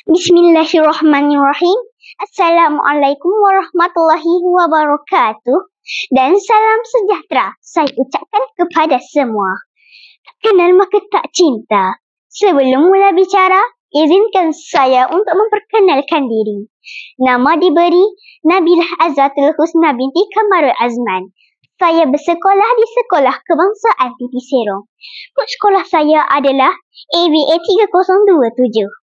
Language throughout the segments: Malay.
Bismillahirrahmanirrahim. Assalamualaikum warahmatullahi wabarakatuh. Dan salam sejahtera saya ucapkan kepada semua. Tak kenal maka tak cinta. Sebelum mula bicara, izinkan saya untuk memperkenalkan diri. Nama diberi Nabilah Azratul Husna binti Kamarul Azman. Saya bersekolah di Sekolah Kebangsaan Titi Serong. Kod sekolah saya adalah AVA 3027.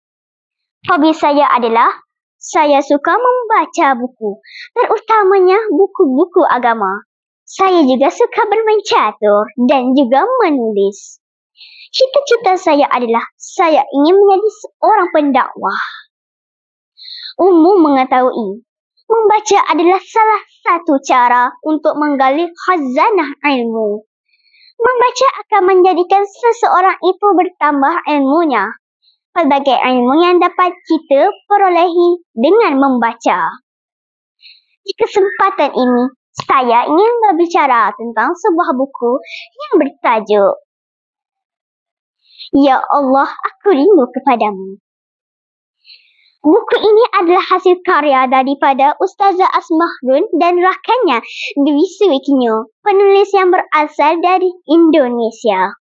Hobi saya adalah saya suka membaca buku, terutamanya buku-buku agama. Saya juga suka bermain catur dan juga menulis. Cita-cita saya adalah saya ingin menjadi seorang pendakwah. Umum mengetahui, membaca adalah salah satu cara untuk menggali khazanah ilmu. Membaca akan menjadikan seseorang itu bertambah ilmunya. Pelbagai ilmu yang dapat kita perolehi dengan membaca. Di kesempatan ini, saya ingin berbicara tentang sebuah buku yang bertajuk Ya Allah, Aku Rindu Kepadamu. Buku ini adalah hasil karya daripada Ustazah Asmahrun dan rakannya Dwi Suwiknyo, penulis yang berasal dari Indonesia.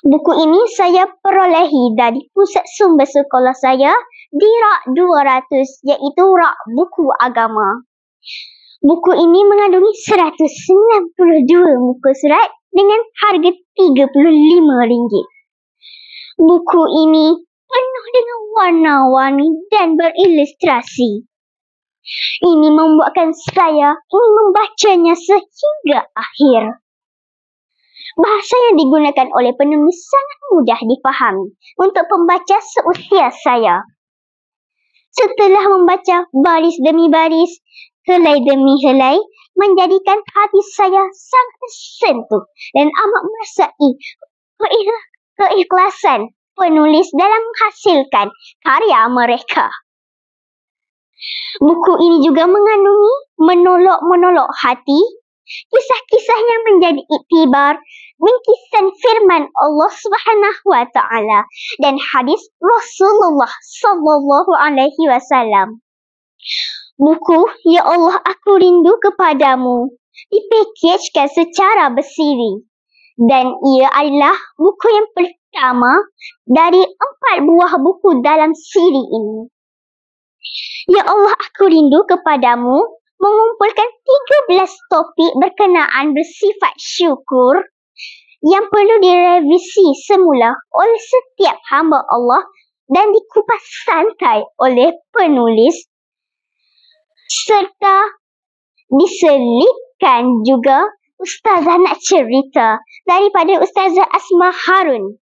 Buku ini saya perolehi dari pusat sumber sekolah saya di rak 200 iaitu rak buku agama. Buku ini mengandungi 192 muka surat dengan harga RM35. Buku ini penuh dengan warna-warni dan berilustrasi. Ini membuatkan saya ingin membacanya sehingga akhir. Bahasa yang digunakan oleh penulis sangat mudah dipahami untuk pembaca seusia saya. Setelah membaca baris demi baris, helai demi helai, menjadikan hati saya sangat tersentuh dan amat merasai keikhlasan penulis dalam menghasilkan karya mereka. Buku ini juga mengandungi monolog-monolog hati, kisah-kisah yang menjadi iktibar, bingkisan firman Allah Subhanahu wa taala dan hadis Rasulullah sallallahu alaihi wasallam. Buku Ya Allah Aku Rindu Kepadamu dipackagkan secara bersiri dan ia adalah buku yang pertama dari 4 buah buku dalam siri ini. Ya Allah Aku Rindu Kepadamu mengumpulkan 13 topik berkenaan bersifat syukur yang perlu direvisi semula oleh setiap hamba Allah dan dikupas santai oleh penulis serta diselipkan juga Ustazah nak cerita daripada Ustazah Asma Harun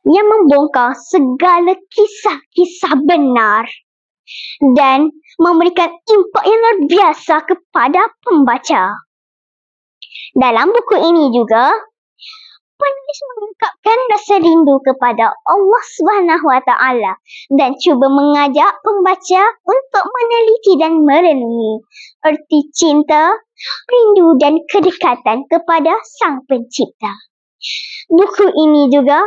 yang membongkar segala kisah-kisah benar dan memberikan impak yang luar biasa kepada pembaca. Dalam buku ini juga, penulis mengungkapkan rasa rindu kepada Allah Subhanahu wa taala dan cuba mengajak pembaca untuk meneliti dan merenungi erti cinta, rindu dan kedekatan kepada Sang Pencipta. Buku ini juga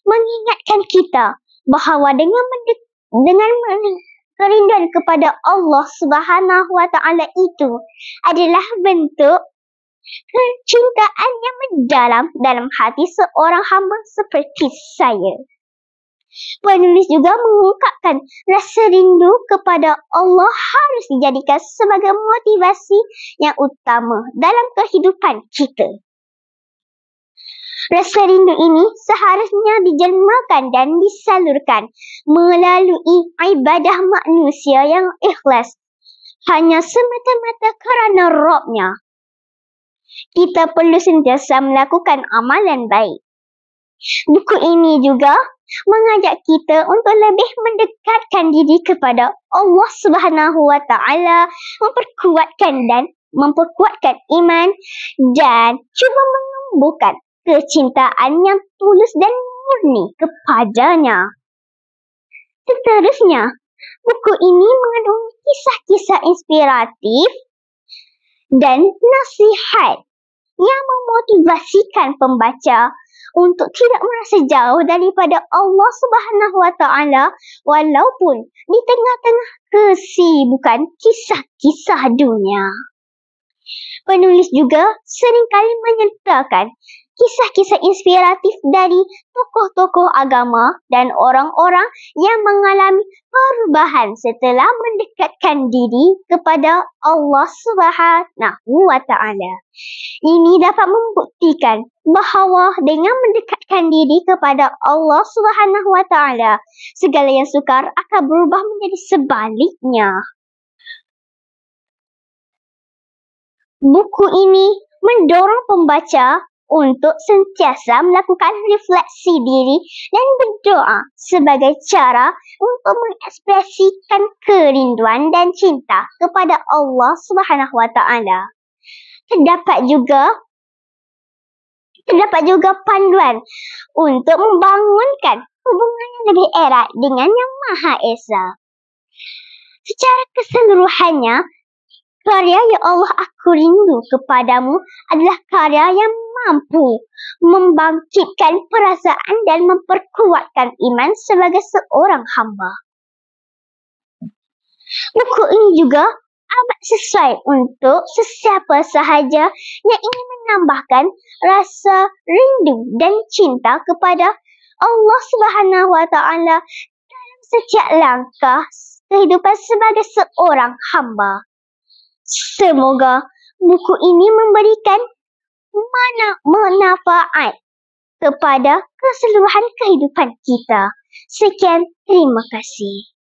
mengingatkan kita bahawa dengan kerinduan kepada Allah Subhanahu wa taala itu adalah bentuk kecintaan yang mendalam dalam hati seorang hamba seperti saya. Penulis juga mengungkapkan rasa rindu kepada Allah harus dijadikan sebagai motivasi yang utama dalam kehidupan kita. Rasa rindu ini seharusnya dijelmakan dan disalurkan melalui ibadah manusia yang ikhlas hanya semata-mata kerana Rabb-Nya. Kita perlu sentiasa melakukan amalan baik. Buku ini juga mengajak kita untuk lebih mendekatkan diri kepada Allah Subhanahu wa taala, memperkuatkan iman dan cuba menumbuhkan kecintaan yang tulus dan murni kepadanya. Seterusnya, buku ini mengandung kisah-kisah inspiratif dan nasihat yang memotivasikan pembaca untuk tidak merasa jauh daripada Allah Subhanahu Wa Taala walaupun di tengah-tengah kesibukan kisah-kisah dunia. Penulis juga seringkali menyertakan kisah-kisah inspiratif dari tokoh-tokoh agama dan orang-orang yang mengalami perubahan setelah mendekatkan diri kepada Allah Subhanahu Wa Taala. Ini dapat membuktikan bahawa dengan mendekatkan diri kepada Allah Subhanahu Wa Taala, segala yang sukar akan berubah menjadi sebaliknya. Buku ini mendorong pembaca untuk sentiasa melakukan refleksi diri dan berdoa sebagai cara untuk mengekspresikan kerinduan dan cinta kepada Allah Subhanahu Wa Taala. Terdapat juga panduan untuk membangunkan hubungan yang lebih erat dengan Yang Maha Esa. Secara keseluruhannya, karya Ya Allah Aku Rindu Kepadamu adalah karya yang mampu membangkitkan perasaan dan memperkuatkan iman sebagai seorang hamba. Buku ini juga amat sesuai untuk sesiapa sahaja yang ingin menambahkan rasa rindu dan cinta kepada Allah Subhanahu Wa Taala dalam setiap langkah kehidupan sebagai seorang hamba. Semoga buku ini memberikan manfaat kepada keseluruhan kehidupan kita. Sekian, terima kasih.